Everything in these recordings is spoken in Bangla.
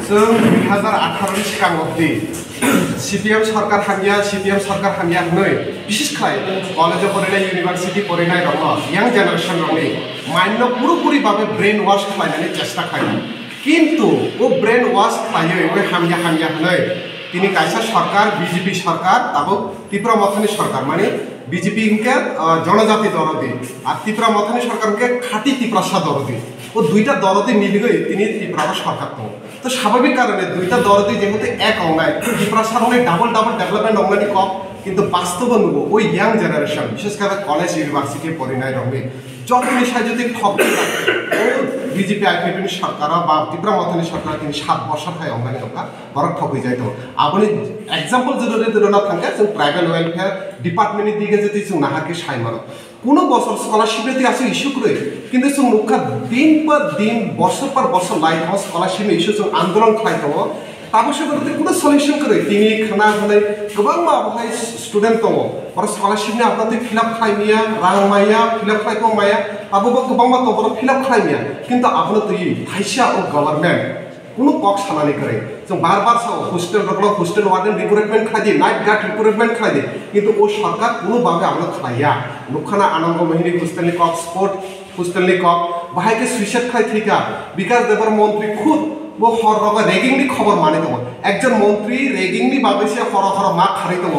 जों 2018 सिगां अब्दि CPM सरकार हामिया नै बिशेष खाय कलेज फरायनाय इउनिभार्सिटी फरायनाय दङ यां जेनारेशन रंनि माइन्ड पुरोपुरि भाबे ब्रेन वाश खालामनानै चेष्टा खालामो किन्तु ओ ब्रेन वाश खालायो ओइ हामिया नै তিনি কাইসা সরকার বিজেপি সরকার তাবো ত্রিপুরা মথানি সরকার মানে বিজেপি কে জনজাতি দরদি আর ত্রিপুরা মথানি সরকারকে খাঁটি ত্রিপ্রাসা দরদি ও দুইটা দরদি মিলিয়ে তিনি ত্রিপুরা সরকার তো স্বাভাবিক কারণে দুইটা দরদি যেহেতু এক অঙ্গায় ত্রিপ্রাসার অনেক ডাবল ডেভেলপমেন্ট অঙ্গানি কম কিন্তু বাস্তব নুব ওই ইয়াং জেনারেশন বিশেষ করে কলেজ ইউনিভার্সিটি পরিণয় রঙে যতনি সাহিত্যিক ঠকতে ও বিজেপি আইপিপি সরকার বা ত্রিপুরা মথানি সরকার তিনি 7 বছর হয় অঙ্গানি টকা বড় ঠকই যাইত আপনি এক্সাম্পল যদি না থাকে जों ট্রাইবেল ওয়েলফেয়ার ডিপার্টমেন্টনি দিকে যদি जों নাহাকে সাই মানো কোনো বছর স্কলারশিপে আছে ইস্যু করে কিন্তু जों মুখা দিন পর দিন বছর পর বছর লাইট হাউস স্কলারশিপ ইস্যু जों আন্দোলন খাই দङ তাবসে কোনো সলিউশন করে তিনি খানা হলে गोबां माबाहाय स्टुडेन्ट दङ और स्कलारशिपनि आपनाते फिलआप खालामिया रां माया फिलआप खालामो माया आबोबो गोबां मा दङ फिलआप खालामिया किन्तु आपनो तई फाइसा ओ गभर्नमेन्ट কোনো কক সানানি করে जों बार-बार साव हस्टेल रगलो हस्टेल वार्डन रिक्रुटमेंट खादि नाइट गार्ड रिक्रुटमेंट खादि किन्तु ओ सरकार कोनो भाबे आपनो खाया लुखाना आनंद महिनी हस्टेलनि कक स्पोर्ट हस्टेलनि कक बाहायके सुइसाइड खाय थैका विकास देबर मंत्री खुद वो हर रग रेगिंगनि खबर माने दङ एकजन मंत्री रेगिंगनि बागैसे हर मा खारै दङ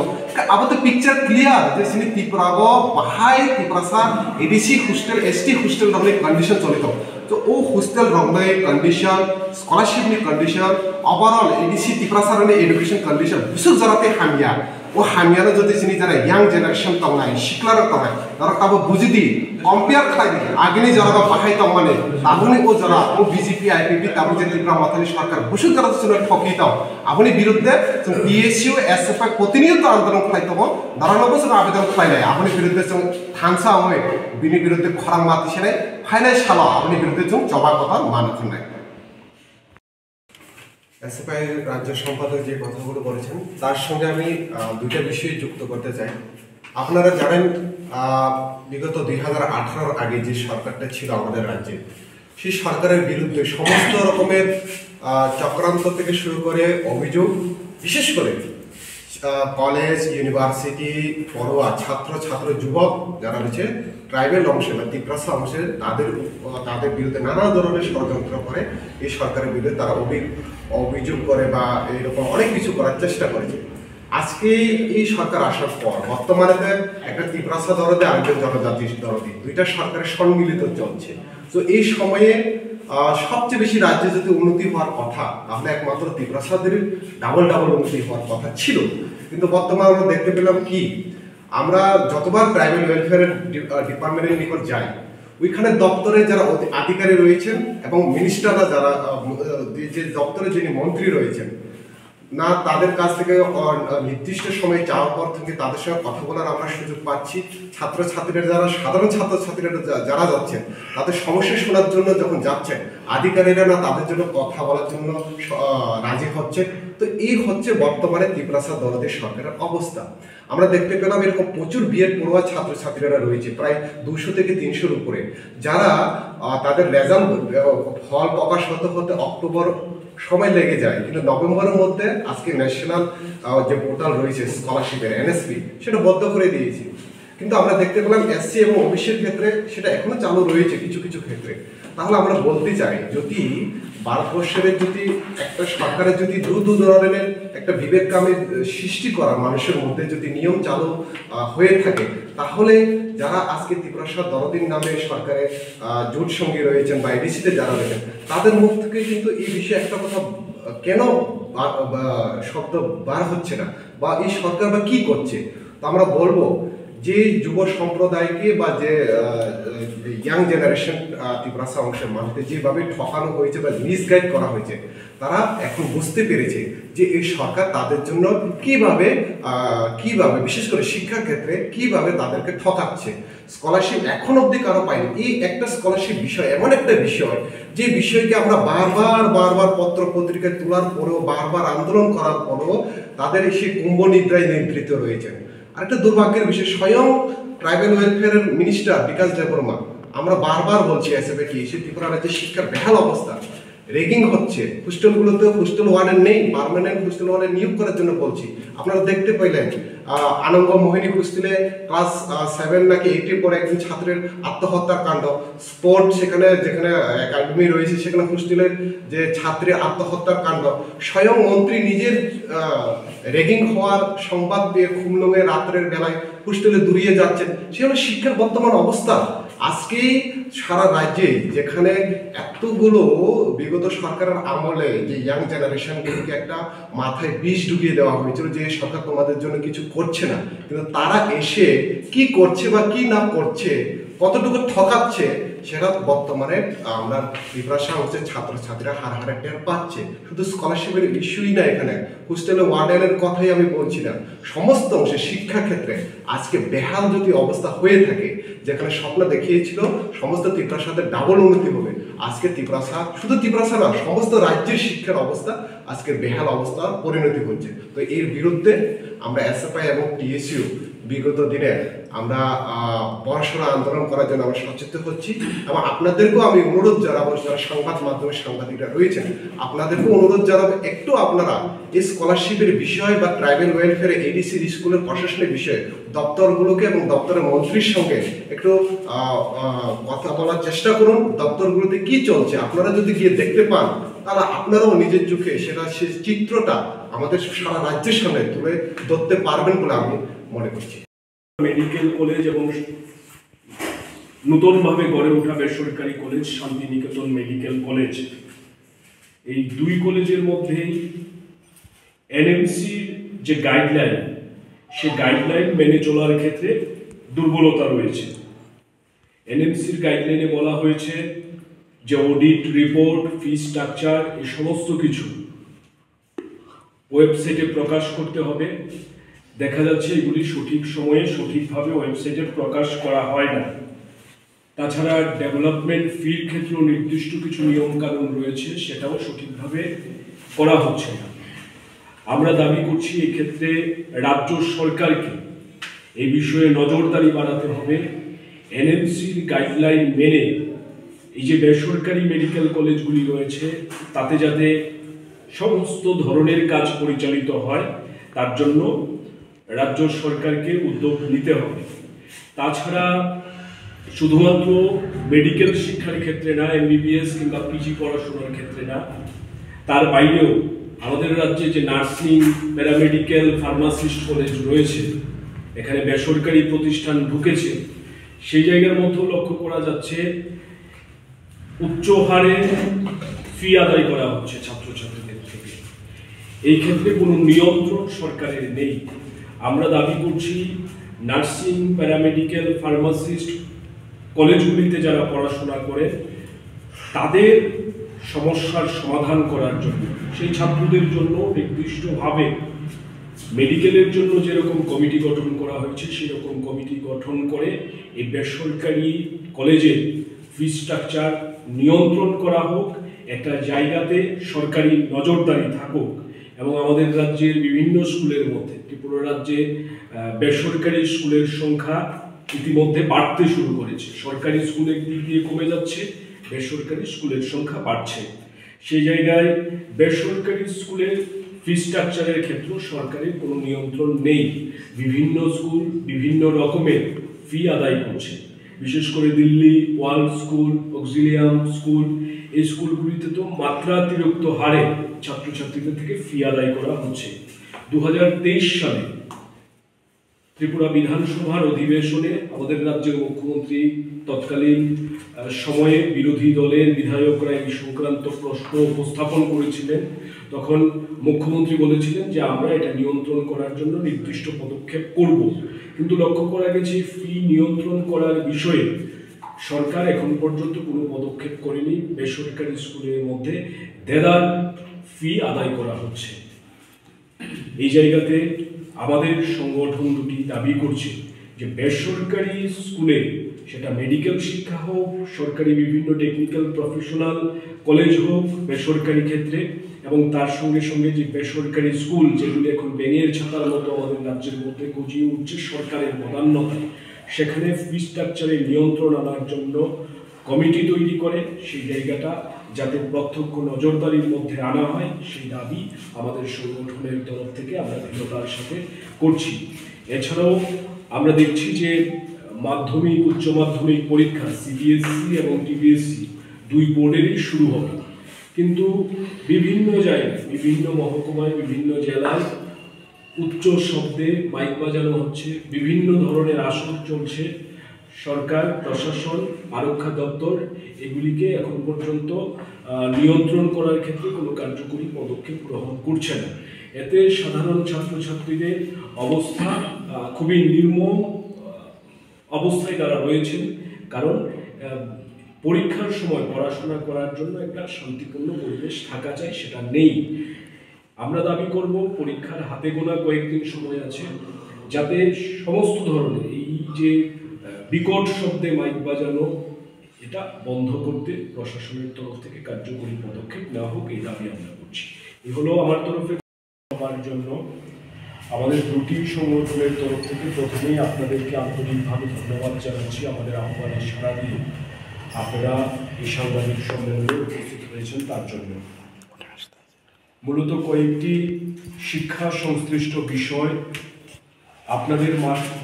अब तो पिक्चर क्लियर जे सिनि त्रिपुरागो बाहाय त्रिपुरासा एडीसी हस्टेल एसटी हस्टेल रंगनि कंडीशन चलित तो ओ हस्टेल रंगनि कंडीशन स्कॉलरशिपनि कंडीशन ओवरऑल एडीसी त्रिपुरासानि एजुकेशन कंडीशन बिसुर जराते हामिया ओ हामियानो जदि सिनि जरा यांग जनरेशन तंनाय शिखलार तंनाय दर ताबो बुजिदि कम्पेयर खायदि आगिनि जरा बाहाय तंमाने ताबुनि ओ जरा ओ बीजेपी आईपीपी ताबु जे त्रिपुरा मथानि सरकार बिसुर जरा सुनो ठकी ताव आबुनि बिरुद्धे जों पीएसयू एसएफआई प्रतिनियत आंदोलन खायतबो दारानबो जों आवेदन खायनाय आबुनि बिरुद्धे जों थांसा होय बिनि बिरुद्धे खरां मातिसेनाय फाइनाय साला आबुनि बिरुद्धे जों जबाब कथा मान खनाय एसएफआई राज्य सम्पादक যে কথাগুলো বলেছেন তার সঙ্গে আমি দুটো বিষয় যুক্ত করতে চাই আপনারা জানেন বিগত 2018 আগে যে সরকারটা ছিল আমাদের রাজ্যে সেই সরকারের বিরুদ্ধে সমস্ত রকমের চক্রান্ত থেকে শুরু করে অভিযোগ বিশেষ করে কলেজ ইউনিভার্সিটি পড়ুয়া ছাত্র যুবক যারা রয়েছে ট্রাইবেল অংশে বা ত্রিপ্রাসা অংশে তাদের বিরুদ্ধে নানা ধরনের ষড়যন্ত্র করে এই সরকারের বিরুদ্ধে তারা অভিযোগ করে বা এরকম অনেক কিছু করার চেষ্টা করেছে আজকে এই সরকার আসার পর বর্তমানে একটা ত্রিপ্রাসা দরদে আরেকজন জনজাতি দরদি দুইটা সরকারের সম্মিলিত চলছে তো এই সময়ে সবচেয়ে বেশি রাজ্যে যদি উন্নতি হওয়ার কথা তাহলে একমাত্র ত্রিপ্রাসাদের ডাবল উন্নতি হওয়ার কথা ছিল কিন্তু বর্তমানে আমরা দেখতে পেলাম কি আমরা যতবার ট্রাইবেল ওয়েলফেয়ার ডিপার্টমেন্টের নিকট যাই ওইখানে দপ্তরে যারা আধিকারিক রয়েছেন এবং মিনিস্টাররা যারা যে দপ্তরে যিনি মন্ত্রী রয়েছেন না তাদের কাছ থেকে নির্দিষ্ট সময় যাওয়ার পর থেকে তাদের সঙ্গে কথা বলার আমরা সুযোগ পাচ্ছি ছাত্রছাত্রীরা যারা সাধারণ ছাত্রছাত্রীরা যারা যাচ্ছেন তাদের সমস্যা শোনার জন্য যখন যাচ্ছেন আধিকারিকরা না তাদের জন্য কথা বলার জন্য রাজি হচ্ছে তো এই হচ্ছে বর্তমানে ত্রিপুরাসা দরদের সরকারের অবস্থা আমরা দেখতে পেলাম এরকম প্রচুর বিএড পড়ুয়া ছাত্রছাত্রীরা রয়েছে প্রায় 200 থেকে 300-র উপরে যারা তাদের রেজাল্ট ফল প্রকাশ হতে অক্টোবর সময় লেগে যায় কিন্তু নভেম্বরের মধ্যে আজকে ন্যাশনাল যে পোর্টাল রয়েছে স্কলারশিপের এনএসপি সেটা বন্ধ করে দিয়েছে কিন্তু আমরা দেখতে পেলাম এসসি এবং ওবিসির ক্ষেত্রে সেটা এখনো চালু রয়েছে কিছু ক্ষেত্রে তাহলে আমরা বলতে চাই যদি ভারতবর্ষের যদি একটা সরকারের যদি দু ধরনের একটা বিবেককামের সৃষ্টি করা মানুষের মধ্যে যদি নিয়ম চালু হয়ে থাকে তাহলে যারা আজকে ত্রিপুরাসা দরদিন নামে সরকারের জোট সঙ্গী রয়েছেন বা এডিসিতে যারা রয়েছেন তাদের মুখ থেকে কিন্তু এই বিষয়ে একটা কথা কেন শব্দ বার হচ্ছে না বা এই সরকার বা কি করছে তো আমরা বলবো যে যুব সম্প্রদায়কে বা যে ইয়াং জেনারেশন ত্রিপুরাসা অংশের মানুষকে যেভাবে ঠকানো হয়েছে বা মিসগাইড করা হয়েছে তারা এখন বুঝতে পেরেছে যে এই সরকার তাদের জন্য কিভাবে বিশেষ করে শিক্ষা ক্ষেত্রে কিভাবে তাদেরকে ঠকাচ্ছে স্কলারশিপ এখন অবধি কারো পায়নি এই একটা স্কলারশিপ বিষয় এমন একটা বিষয় যে বিষয়কে আমরা বারবার পত্র পত্রিকায় তোলার পরেও বারবার আন্দোলন করার পরেও তাদের সেই কুম্ভ নিদ্রায় নিদ্রিত রয়েছেন আরেকটা দুর্ভাগ্যের বিষয় স্বয়ং ট্রাইবেল ওয়েলফেয়ারের মিনিস্টার বিকাশ দেববর্মা আমরা বারবার বলছি এসএফআই কি ত্রিপুরা রাজ্যের শিক্ষার বেহাল অবস্থা রেগিং হচ্ছে, হোস্টেলগুলোতে হোস্টেল ওয়ার্ডেন নেই, পার্মানেন্ট হোস্টেল ওয়ার্ডেন নিয়োগ করার জন্য বলছি। আপনারা দেখতে পাইলেন আনন্দ মোহিনী হোস্টেলে ক্লাস 7 নাকি 8 পরে একজন ছাত্রের আত্মহত্যার কাণ্ড। স্পোর্ট সেখানে যেখানে একাডেমি রয়েছে সেখানে হোস্টেলের যে ছাত্রের আত্মহত্যার কাণ্ড। স্বয়ং মন্ত্রী নিজের রেগিং হওয়ার সংবাদ পেয়ে খুমলুঙে রাত্রের বেলায় হোস্টেলে দূরিয়ে যাচ্ছেন। সে হলো শিক্ষার বর্তমান অবস্থা। আজকে সারা রাজ্যে যেখানে এতগুলো বিগত সরকারের আমলে যে ইয়াং জেনারেশনগুলোকে একটা মাথায় বিষ ঢুকিয়ে দেওয়া হয়েছিল যে সরকার তোমাদের জন্য কিছু করছে না, কিন্তু তারা এসে কি করছে বা কি না করছে, কতটুকু ঠকাচ্ছে, সেটা বর্তমানে আমরা ত্রিপুরা হচ্ছে ছাত্রছাত্রীরা হার টের পাচ্ছে। শুধু স্কলারশিপের ইস্যুই না, এখানে হোস্টেলে ওয়ার্ডেনের কথাই আমি বলছি না, সমস্ত অংশে শিক্ষা ক্ষেত্রে আজকে বেহাল যদি অবস্থা হয়ে থাকে, যেখানে স্বপ্ন দেখিয়েছিল সমস্ত ত্রিপুরার সাথে ডাবল উন্নতি হবে, আজকে ত্রিপুরা শুধু ত্রিপুরা না সমস্ত রাজ্যের শিক্ষার অবস্থা আজকে বেহাল অবস্থা পরিণতি হচ্ছে। তো এর বিরুদ্ধে আমরা এসএফআই এবং টিএসইউ বিগত দিনে আমরা পড়াশোনা আন্দোলন করার জন্য আমরা সচেতন হচ্ছি, এবং আপনাদেরকেও আমি অনুরোধ জানাবো, যারা সংবাদ মাধ্যমের সাংবাদিকরা রয়েছেন আপনাদেরকেও অনুরোধ জানাবো, একটু আপনারা এই স্কলারশিপের বিষয় বা ট্রাইবাল ওয়েলফেয়ার এডিসি স্কুলের প্রশাসনের বিষয়ে দপ্তরগুলোকে এবং দপ্তরের মন্ত্রীর সঙ্গে একটু কথা বলার চেষ্টা করুন। দপ্তরগুলোতে কি চলছে আপনারা যদি গিয়ে দেখতে পান, তাহলে আপনারাও নিজের চোখে সেটা সেই চিত্রটা আমাদের সারা রাজ্যের সামনে তুলে ধরতে পারবেন বলে আমি মনে করছি। মেডিকেল কলেজ এবং নতুনভাবে গড়ে ওঠা বেসরকারি কলেজ শান্তিনিকেতন মেডিকেল কলেজ, এই দুই কলেজের মধ্যেই এনএমসির যে গাইডলাইন, সে গাইডলাইন মেনে চলার ক্ষেত্রে দুর্বলতা রয়েছে। এনএমসির গাইডলাইনে বলা হয়েছে যে অডিট রিপোর্ট, ফি স্ট্রাকচার, এই সমস্ত কিছু ওয়েবসাইটে প্রকাশ করতে হবে। দেখা যাচ্ছে এগুলি সঠিক সময়ে সঠিকভাবে ওয়েবসাইটে প্রকাশ করা হয় না। তাছাড়া ডেভেলপমেন্ট ফির ক্ষেত্রেও নির্দিষ্ট কিছু নিয়মকানুন রয়েছে, সেটাও সঠিকভাবে করা হচ্ছে না। আমরা দাবি করছি এক্ষেত্রে রাজ্য সরকারকে এই বিষয়ে নজরদারি বাড়াতে হবে। এনএমসির গাইডলাইন মেনে এই যে বেসরকারি মেডিকেল কলেজগুলি রয়েছে তাতে যাতে সমস্ত ধরনের কাজ পরিচালিত হয়, তার জন্য রাজ্য সরকারকে উদ্যোগ নিতে হবে। তাছাড়া শুধুমাত্র মেডিকেল শিক্ষার ক্ষেত্রে না, এমবিবিএস কিংবা পিজি পড়াশোনার ক্ষেত্রে না, তার বাইরেও আমাদের রাজ্যে যে নার্সিং, প্যারামেডিক্যাল, ফার্মাসিস্ট কলেজ রয়েছে, এখানে বেসরকারি প্রতিষ্ঠান ঢুকেছে, সেই জায়গার মধ্যেও লক্ষ্য করা যাচ্ছে উচ্চ হারে ফি আদায় করা হচ্ছে ছাত্রছাত্রীদের থেকে। এই ক্ষেত্রে কোনো নিয়ন্ত্রণ সরকারের নেই। আমরা দাবি করছি নার্সিং, প্যারামেডিক্যাল, ফার্মাসিস্ট কলেজগুলিতে যারা পড়াশোনা করে তাদের সমস্যার সমাধান করার জন্য, সেই ছাত্রদের জন্য নির্দিষ্টভাবে মেডিকেলের জন্য যেরকম কমিটি গঠন করা হয়েছে সেরকম কমিটি গঠন করে এই বেসরকারি কলেজের ফি স্ট্রাকচার নিয়ন্ত্রণ করা হোক, একটা জায়গাতে সরকারি নজরদারি থাকুক। এবং আমাদের রাজ্যের বিভিন্ন স্কুলের মধ্যে, ত্রিপুরা রাজ্যে বেসরকারি স্কুলের সংখ্যা ইতিমধ্যে বাড়তে শুরু করেছে। সরকারি স্কুলের দিক দিয়ে কমে যাচ্ছে, বেসরকারি স্কুলের সংখ্যা বাড়ছে। সেই জায়গায় বেসরকারি স্কুলের ফি স্ট্রাকচারের ক্ষেত্রেও সরকারের কোনো নিয়ন্ত্রণ নেই। বিভিন্ন স্কুল বিভিন্ন রকমের ফি আদায় করছে, বিশেষ করে Delhi, world school, Auxilium school, এই স্কুলগুলিতে তো মাত্রাতিরিক্ত হারে ছাত্রছাত্রীদের থেকে ফি আদায় করা হচ্ছে। 2023 সালে ত্রিপুরা বিধানসভার অধিবেশনে আমাদের রাজ্যের মুখ্যমন্ত্রী তৎকালীন সময়ে বিরোধী দলের বিধায়করা এই সংক্রান্ত প্রশ্ন উপস্থাপন করেছিলেন। তখন মুখ্যমন্ত্রী বলেছিলেন যে আমরা এটা নিয়ন্ত্রণ করার জন্য নির্দিষ্ট পদক্ষেপ করব। কিন্তু লক্ষ্য করা গেছে ফি নিয়ন্ত্রণ করার বিষয়ে সরকার এখন পর্যন্ত কোনো পদক্ষেপ করেনি। বেসরকারি স্কুলের মধ্যে দেদার ফি আদায় করা হচ্ছে। এই জায়গাতে আমাদের সংগঠন দুটি দাবি করছে যে বেসরকারি স্কুলে, সেটা মেডিকেল শিক্ষা হোক, সরকারি বিভিন্ন টেকনিক্যাল প্রফেশনাল কলেজ হোক বেসরকারি ক্ষেত্রে, এবং তার সঙ্গে সঙ্গে যে বেসরকারি স্কুল যেগুলি এখন ব্যাঙের ছাতার মতো আমাদের রাজ্যের মধ্যে গজিয়ে উঠছে সরকারের বদান্যতায়, সেখানে ফি স্ট্রাকচারে নিয়ন্ত্রণ আনার জন্য কমিটি তৈরি করে সেই জায়গাটা যাতে প্রত্যক্ষ নজরদারির মধ্যে আনা হয় সেই দাবি আমাদের সংগঠনের তরফ থেকে আমরা দৃঢ়তার সাথে করছি। এছাড়াও আমরা দেখছি যে মাধ্যমিক উচ্চ মাধ্যমিক পরীক্ষা সিবিএসসি এবং টিবিএসসি দুই বোর্ডেরই শুরু হবে, কিন্তু বিভিন্ন জায়গায় বিভিন্ন মহকুমায় বিভিন্ন জেলায় উচ্চ শব্দে মাইক বাজানো হচ্ছে, বিভিন্ন ধরনের আসর চলছে। সরকার, প্রশাসন, আরক্ষা দপ্তর এগুলিকে এখন পর্যন্ত নিয়ন্ত্রণ করার ক্ষেত্রে কোনো কার্যকরী পদক্ষেপ গ্রহণ করছে না। এতে সাধারণ ছাত্রছাত্রীদের অবস্থা খুবই নির্মম অবস্থায় তারা রয়েছেন, কারণ পরীক্ষার সময় পড়াশোনা করার জন্য একটা শান্তিপূর্ণ পরিবেশ থাকা চাই, সেটা নেই। আমরা দাবি করব পরীক্ষার হাতে গোনা কয়েকদিন সময় আছে, যাতে সমস্ত ধরনের এই যে বিকট শব্দে মাইক বাজানো এটা বন্ধ করতে প্রশাসনের তরফ থেকে কার্যকরী পদক্ষেপ নেওয়া হোক, এই দাবি আমরা করছি। এই হলো আমার তরফে সবার জন্য। আমাদের দুটি সংগঠনের তরফ থেকে প্রথমেই আপনাদেরকে আন্তরিকভাবে ধন্যবাদ জানাচ্ছি আমাদের আহ্বানে সাড়া দিয়ে আপনারা এই সাংবাদিক সম্মেলনে উপস্থিত হয়েছেন তার জন্য। মূলত কয়েকটি শিক্ষা সংশ্লিষ্ট বিষয় আপনাদের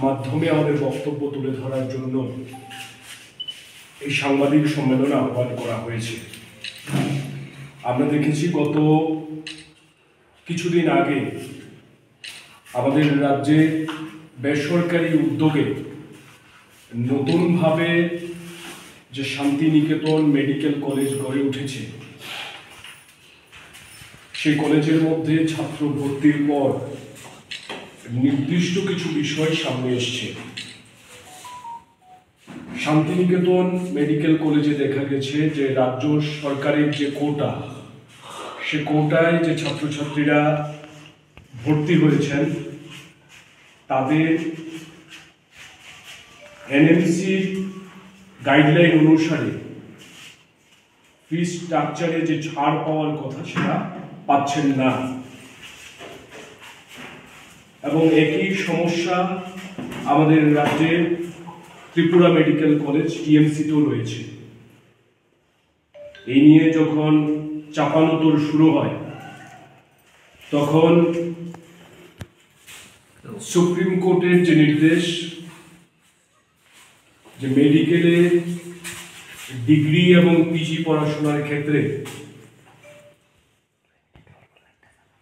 মাধ্যমে আমাদের বক্তব্য তুলে ধরার জন্য এই সাংবাদিক সম্মেলনে আহ্বান করা হয়েছে। আমরা দেখেছি গত কিছুদিন আগে আমাদের রাজ্যে বেসরকারি উদ্যোগে নতুনভাবে যে শান্তিনিকেতন মেডিকেল কলেজ গড়ে উঠেছে, সেই কলেজের মধ্যে ছাত্র ভর্তির পর নির্দিষ্ট কিছু বিষয় সামনে এসছে। শান্তিনিকেতন মেডিকেল কলেজে দেখা গেছে যে রাজ্য সরকারের যে কোটা, সে কোটায় যে ছাত্রছাত্রীরা ভর্তি হয়েছেন তাদের এনএমসি গাইডলাইন অনুসারে ফি স্ট্রাকচারে যে ছাড় পাওয়ার কথা সেটা পাচ্ছেন না, এবং একই সমস্যা আমাদের রাজ্যের ত্রিপুরা মেডিকেল কলেজ টিএমসিতেও রয়েছে। এই নিয়ে যখন চাপানোতর শুরু হয় তখন সুপ্রিম কোর্টের যে নির্দেশ যে মেডিকেলে ডিগ্রি এবং পিজি পড়াশোনার ক্ষেত্রে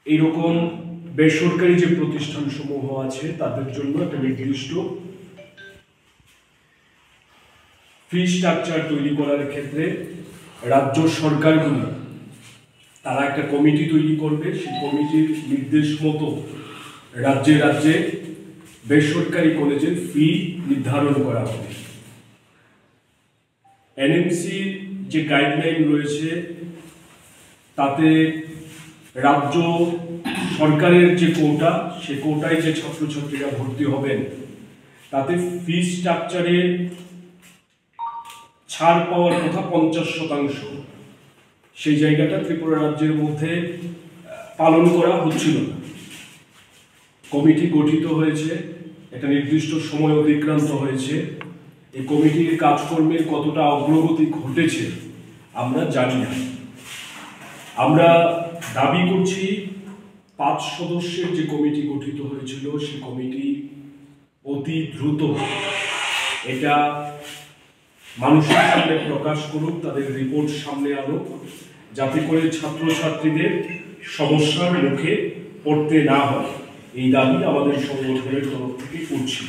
এইরকম বেসরকারি যে প্রতিষ্ঠান সমূহ আছে তাদের জন্য একটা নির্দিষ্ট ফি স্ট্রাকচার তৈরি করার ক্ষেত্রে রাজ্য সরকারগুলি তারা একটা কমিটি তৈরি করবে। সেই কমিটির নির্দেশ মতো রাজ্যে রাজ্যে বেসরকারি কলেজের ফি নির্ধারণ করা হবে। এনএমসি যে গাইডলাইন রয়েছে তাতে রাজ্য সরকারের যে কোটা, সে কোটায় যে ছাত্রছাত্রীরা ভর্তি হবেন তাতে ফি স্ট্রাকচারে ছাড় পাওয়ার কথা 50%, সেই জায়গাটা ত্রিপুরা রাজ্যের মধ্যে পালন করা হচ্ছিল না। কমিটি গঠিত হয়েছে, একটা নির্দিষ্ট সময় অতিক্রান্ত হয়েছে। এই কমিটির কাজকর্মের কতটা অগ্রগতি ঘটেছে আমরা জানি না। আমরা দাবি করছি 5 সদস্যের যে কমিটি গঠিত হয়েছিল সেই কমিটি অতি দ্রুত এটা মানুষের সামনে প্রকাশ করুক, তাদের রিপোর্ট সামনে আনুক, যাতে করে ছাত্রছাত্রীদের সমস্যার মুখে পড়তে না হয়। এই দাবি আমাদের সংগঠনের তরফ থেকে করছি।